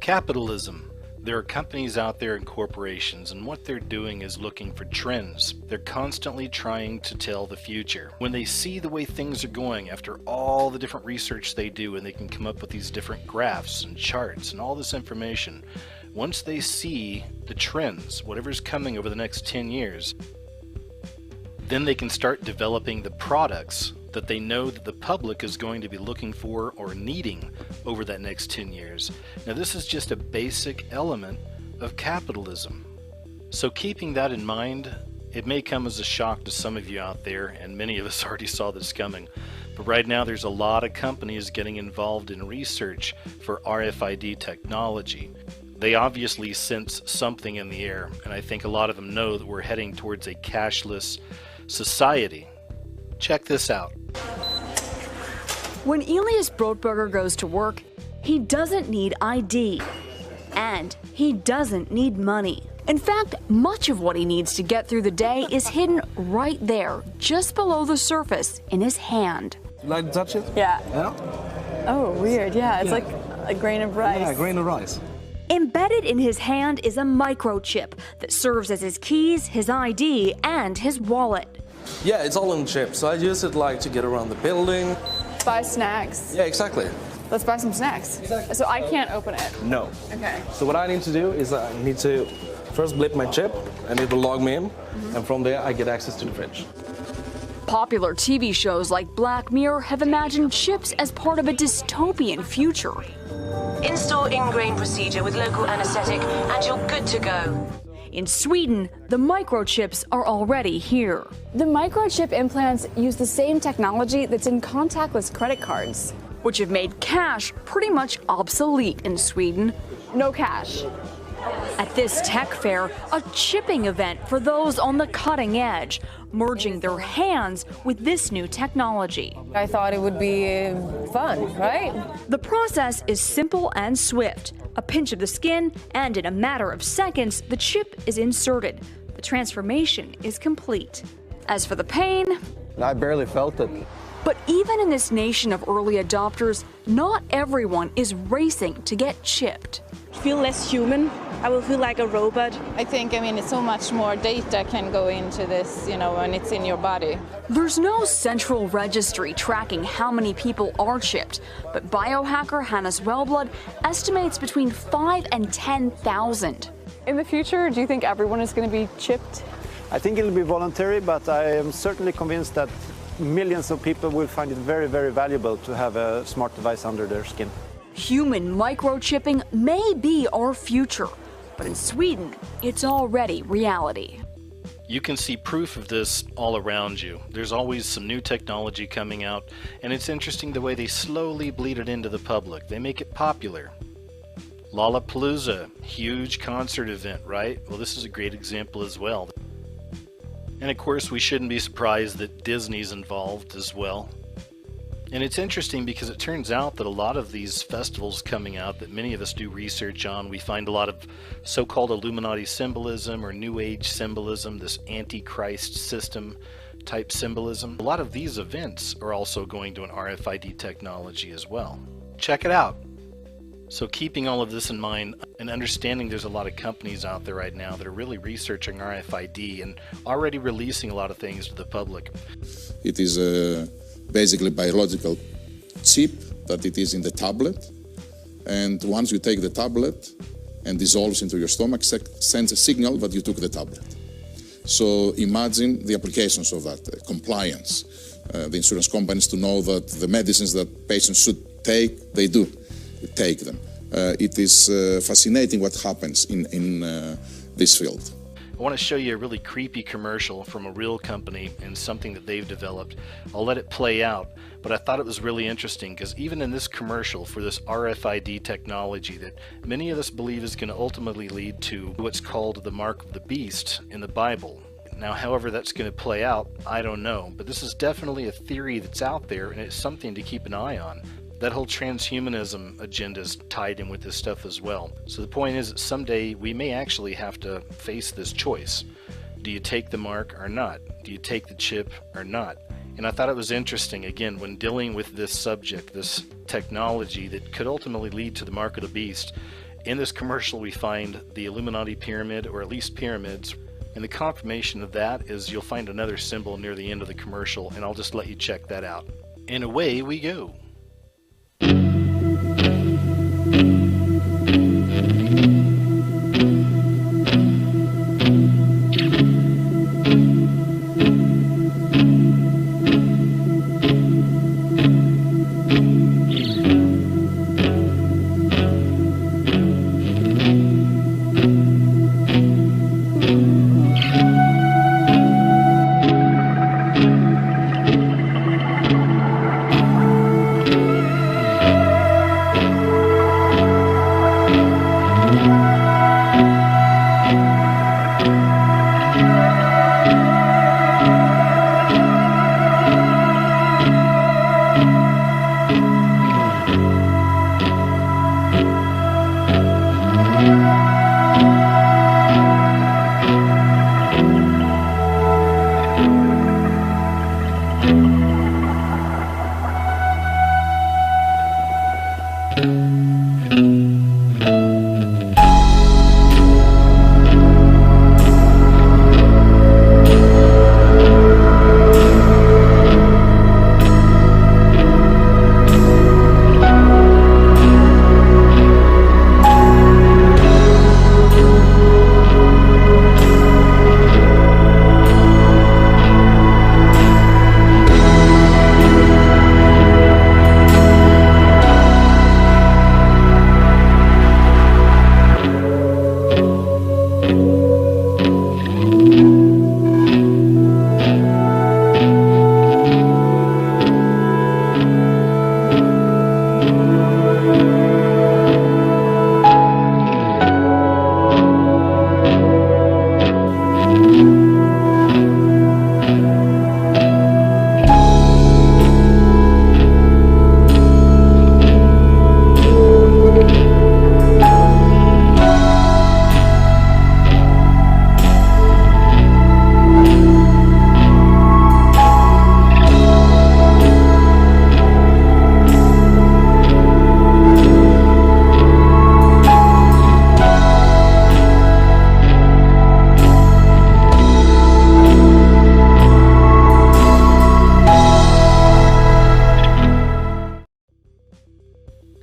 Capitalism. There are companies out there and corporations, and what they're doing is looking for trends. They're constantly trying to tell the future. When they see the way things are going after all the different research they do, and they can come up with these different graphs and charts and all this information, once they see the trends, whatever's coming over the next 10 years, then they can start developing the products that they know that the public is going to be looking for or needing over that next 10 years. Now, this is just a basic element of capitalism. So keeping that in mind, it may come as a shock to some of you out there, and many of us already saw this coming, but right now there's a lot of companies getting involved in research for RFID technology. They obviously sense something in the air, and I think a lot of them know that we're heading towards a cashless society. Check this out. When Elias Brotberger goes to work, he doesn't need ID, and he doesn't need money. In fact, much of what he needs to get through the day is hidden right there, just below the surface, in his hand. Like to touch it? Yeah. Yeah? Oh, weird. Yeah, it's like a grain of rice. Yeah, a grain of rice. Embedded in his hand is a microchip that serves as his keys, his ID, and his wallet. Yeah, it's all in chip, so I use it like to get around the building. Buy snacks. Yeah, exactly. Let's buy some snacks. Exactly. So I can't open it. No. Okay. So what I need to do is I need to first blip my chip, and it will log me in, and from there I get access to the fridge. Popular TV shows like Black Mirror have imagined chips as part of a dystopian future. Install in-grain procedure with local anesthetic and you're good to go. In Sweden, the microchips are already here. The microchip implants use the same technology that's in contactless credit cards. Which have made cash pretty much obsolete in Sweden. No cash. At this tech fair, a chipping event for those on the cutting edge, merging their hands with this new technology. I thought it would be fun, right? The process is simple and swift. A pinch of the skin, and in a matter of seconds, the chip is inserted. The transformation is complete. As for the pain, I barely felt it. But even in this nation of early adopters, not everyone is racing to get chipped. Feel less human. I will feel like a robot. I think, it's so much more data can go into this, when it's in your body. There's no central registry tracking how many people are chipped, but biohacker Hannes Wellblood estimates between 5 and 10,000. In the future, do you think everyone is going to be chipped? I think it'll be voluntary, but I am certainly convinced that millions of people will find it very, very valuable to have a smart device under their skin. Human microchipping may be our future, but in Sweden, it's already reality. You can see proof of this all around you. There's always some new technology coming out, and it's interesting the way they slowly bleed it into the public. They make it popular. Lollapalooza, huge concert event, right? Well, this is a great example as well. And of course, we shouldn't be surprised that Disney's involved as well. And it's interesting because it turns out that a lot of these festivals coming out that many of us do research on, we find a lot of so-called Illuminati symbolism or New Age symbolism, this Antichrist system type symbolism. A lot of these events are also going to an RFID technology as well. Check it out. So keeping all of this in mind and understanding there's a lot of companies out there right now that are really researching RFID and already releasing a lot of things to the public. It is basically biological chip that it is in the tablet, and once you take the tablet and dissolves into your stomach, sends a signal that you took the tablet. So imagine the applications of that, compliance, the insurance companies to know that the medicines that patients should take, they do take them. It is fascinating what happens in this field. I want to show you a really creepy commercial from a real company and something that they've developed. I'll let it play out, but I thought it was really interesting because even in this commercial for this RFID technology that many of us believe is going to ultimately lead to what's called the mark of the beast in the Bible. Now, however that's going to play out, I don't know, but this is definitely a theory that's out there and it's something to keep an eye on. That whole transhumanism agenda is tied in with this stuff as well. So the point is that someday we may actually have to face this choice. Do you take the mark or not? Do you take the chip or not? And I thought it was interesting, again, when dealing with this subject, this technology that could ultimately lead to the mark of the beast, In this commercial we find the Illuminati pyramid, or at least pyramids, and the confirmation of that is you'll find another symbol near the end of the commercial, and I'll just let you check that out. And away we go.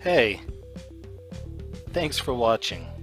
Hey, thanks for watching.